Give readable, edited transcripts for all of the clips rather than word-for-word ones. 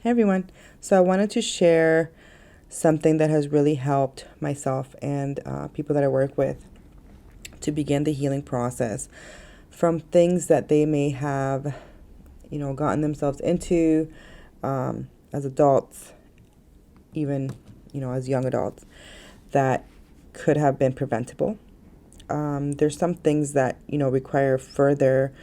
Hey everyone. So I wanted to share something that has really helped myself and people that I work with to begin the healing process from things that they may have, gotten themselves into as adults, even, as young adults, that could have been preventable. There's some things that, require further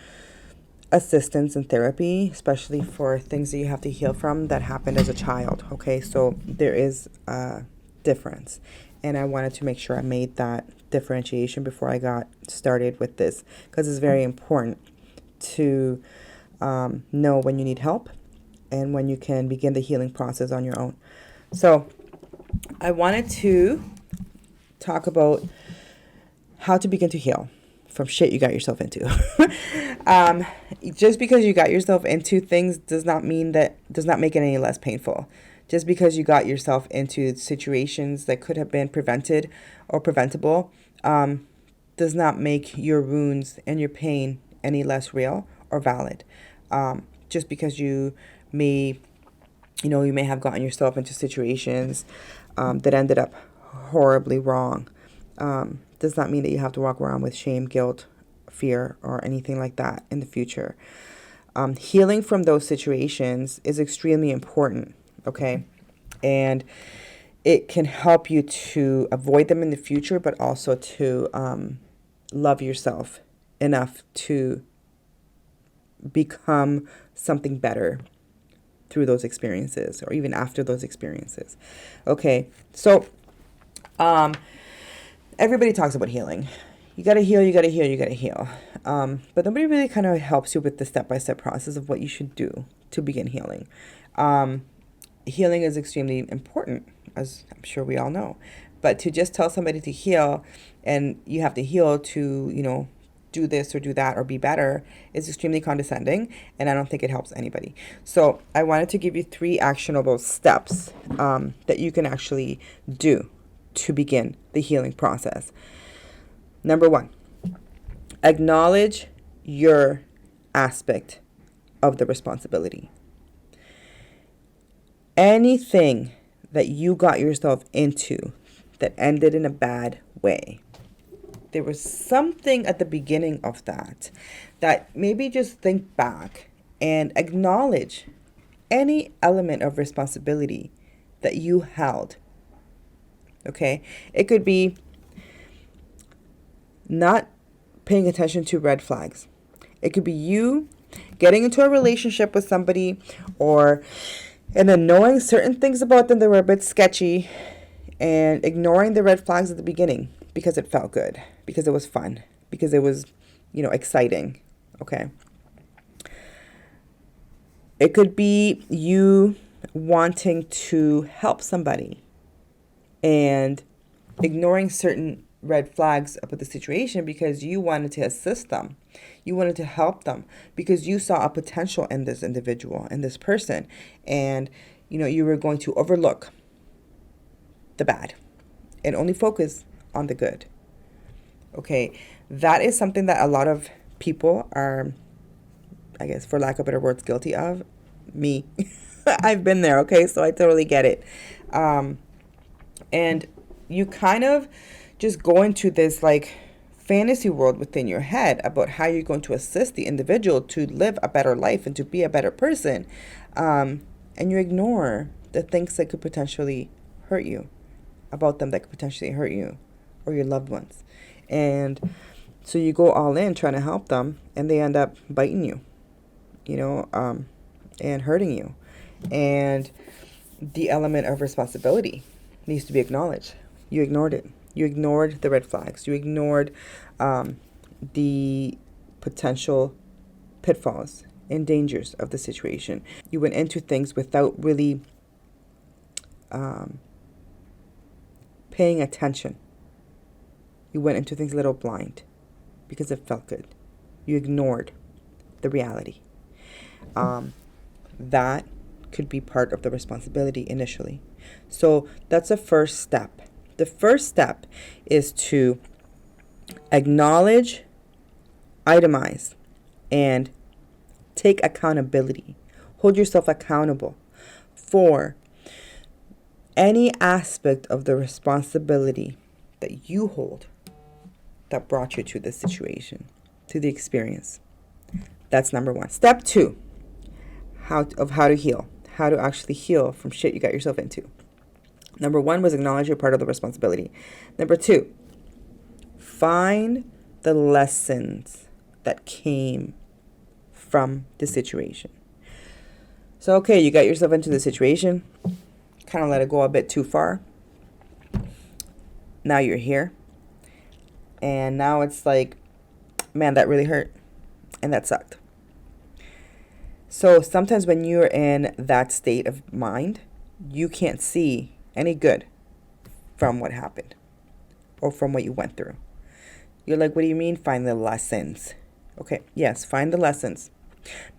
assistance and therapy, especially for things that you have to heal from that happened as a child. Okay, so there is a difference. And I wanted to make sure I made that differentiation before I got started with this because it's very important to know when you need help and when you can begin the healing process on your own. So I wanted to talk about how to begin to heal from shit you got yourself into. um, just because you got yourself into things does not make it any less painful. Just because you got yourself into situations that could have been prevented or preventable does not make your wounds and your pain any less real or valid. Just because you may have gotten yourself into situations that ended up horribly wrong. Does not mean that you have to walk around with shame, guilt, fear, or anything like that in the future. Healing from those situations is extremely important, okay? And it can help you to avoid them in the future, but also to love yourself enough to become something better through those experiences or even after those experiences. Okay, so everybody talks about healing. You gotta heal, you gotta heal, you gotta heal. But nobody really kind of helps you with the step-by-step process of what you should do to begin healing. Healing is extremely important, as I'm sure we all know. But to just tell somebody to heal and you have to heal to, do this or do that or be better is extremely condescending, and I don't think it helps anybody. So I wanted to give you 3 actionable steps that you can actually do to begin the healing process. Number 1, acknowledge your aspect of the responsibility. Anything that you got yourself into that ended in a bad way, there was something at the beginning of that maybe just think back and acknowledge any element of responsibility that you held. Okay? It could be not paying attention to red flags. It could be you getting into a relationship with somebody and then knowing certain things about them that were a bit sketchy and ignoring the red flags at the beginning because it felt good, because it was fun, because it was, exciting. Okay. It could be you wanting to help somebody and ignoring certain red flags about the situation because you wanted to assist them. You wanted to help them because you saw a potential in this individual, in this person. And, you were going to overlook the bad and only focus on the good. Okay, that is something that a lot of people are, I guess, for lack of better words, guilty of. Me. I've been there, okay? So I totally get it. And you kind of just go into this fantasy world within your head about how you're going to assist the individual to live a better life and to be a better person. And you ignore the things that could potentially hurt you, about them that could potentially hurt you or your loved ones. And so you go all in trying to help them and they end up biting you, and hurting you. And the element of responsibility needs to be acknowledged. You ignored it. You ignored the red flags. You ignored the potential pitfalls and dangers of the situation. You went into things without really paying attention. You went into things a little blind because it felt good. You ignored the reality. That could be part of the responsibility initially. So that's the first step. The first step is to acknowledge, itemize, and take accountability. Hold yourself accountable for any aspect of the responsibility that you hold that brought you to this situation, to the experience. That's number one. Step 2, how to heal, how to actually heal from shit you got yourself into. Number 1 was acknowledge you're part of the responsibility. Number 2, find the lessons that came from the situation. So, okay, you got yourself into the situation, kind of let it go a bit too far. Now you're here. And now it's like, man, that really hurt. And that sucked. So sometimes when you're in that state of mind, you can't see any good from what happened or from what you went through. You're like, what do you mean find the lessons? Okay, yes, find the lessons.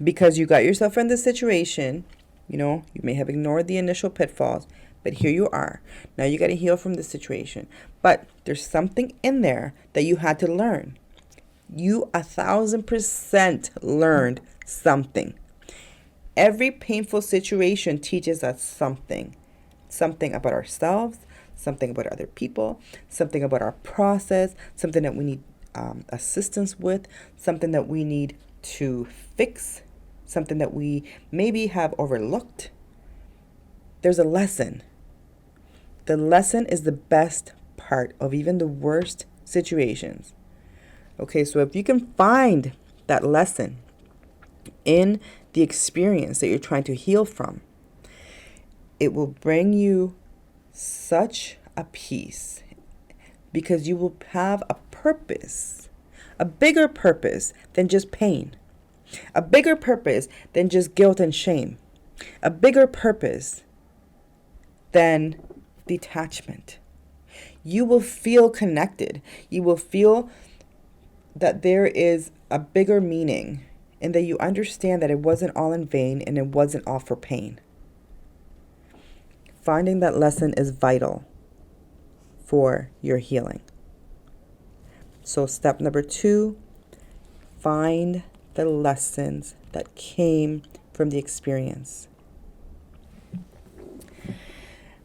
Because you got yourself in this situation, you may have ignored the initial pitfalls, but here you are. Now you got to heal from this situation. But there's something in there that you had to learn. You 1,000% learned something. Every painful situation teaches us something. Something about ourselves, something about other people, something about our process, something that we need assistance with, something that we need to fix, something that we maybe have overlooked. There's a lesson. The lesson is the best part of even the worst situations. Okay, so if you can find that lesson in the experience that you're trying to heal from, it will bring you such a peace because you will have a purpose, a bigger purpose than just pain, a bigger purpose than just guilt and shame, a bigger purpose than detachment. You will feel connected. You will feel that there is a bigger meaning and that you understand that it wasn't all in vain and it wasn't all for pain. Finding that lesson is vital for your healing. So step number 2, find the lessons that came from the experience.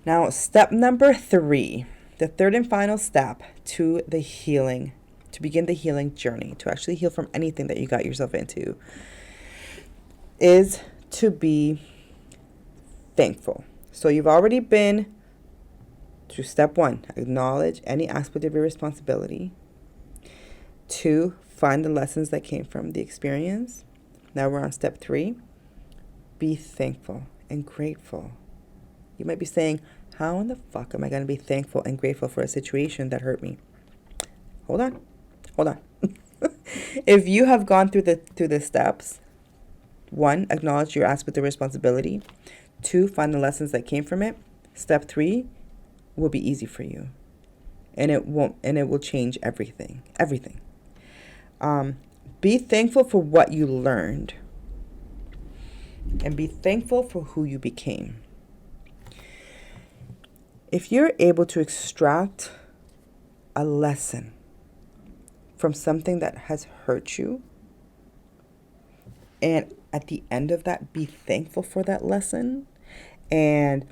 Now, step number 3, the third and final step to the healing, to begin the healing journey, to actually heal from anything that you got yourself into, is to be thankful. So you've already been through step 1, acknowledge any aspect of your responsibility. 2, find the lessons that came from the experience. Now we're on step 3, be thankful and grateful. You might be saying, how in the fuck am I going to be thankful and grateful for a situation that hurt me? Hold on. If you have gone through the steps, 1, acknowledge your aspect of responsibility. 2, find the lessons that came from it. Step 3 will be easy for you. And it will change everything. Be thankful for what you learned. And be thankful for who you became. If you're able to extract a lesson from something that has hurt you, and at the end of that, be thankful for that lesson and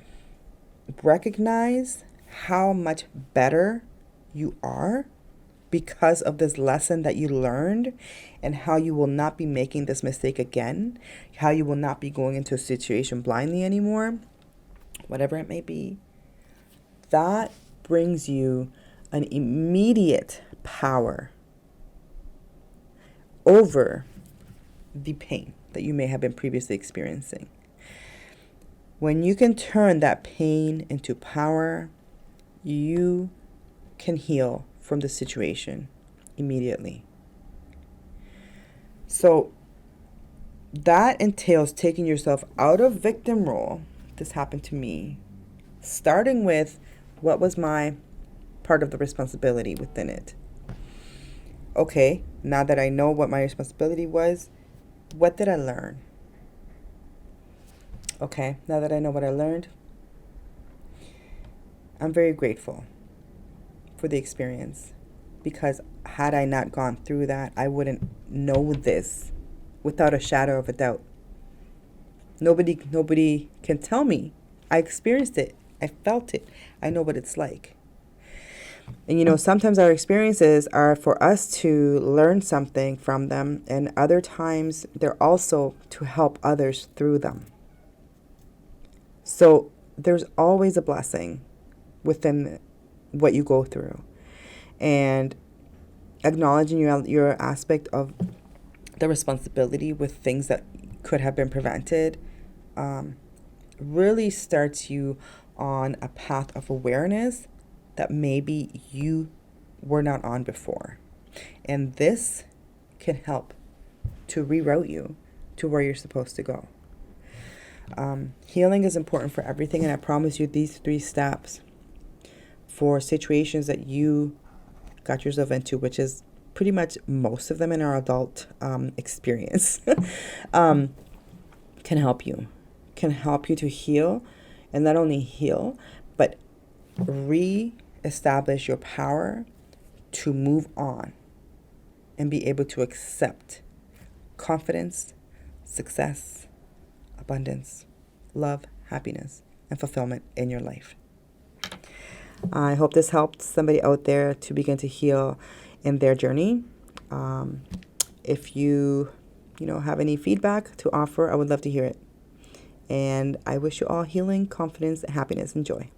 recognize how much better you are because of this lesson that you learned, and how you will not be making this mistake again, how you will not be going into a situation blindly anymore, whatever it may be, that brings you an immediate power over the pain that you may have been previously experiencing. When you can turn that pain into power, you can heal from the situation immediately. So that entails taking yourself out of victim role. This happened to me. Starting with what was my part of the responsibility within it. Okay, now that I know what my responsibility was, what did I learn? Okay, now that I know what I learned, I'm very grateful for the experience, because had I not gone through that, I wouldn't know this without a shadow of a doubt. Nobody can tell me I experienced it. I felt it. I know what it's like. And sometimes our experiences are for us to learn something from them, and other times they're also to help others through them. So there's always a blessing within what you go through. And acknowledging your aspect of the responsibility with things that could have been prevented really starts you on a path of awareness that maybe you were not on before. And this can help to reroute you to where you're supposed to go. Healing is important for everything, and I promise you these 3 steps for situations that you got yourself into, which is pretty much most of them in our adult experience, can help you. Can help you to heal, and not only heal, but re-establish your power to move on and be able to accept confidence, success, abundance, love, happiness, and fulfillment in your life. I hope this helped somebody out there to begin to heal in their journey. If you have any feedback to offer, I would love to hear it. And I wish you all healing, confidence, happiness, and joy.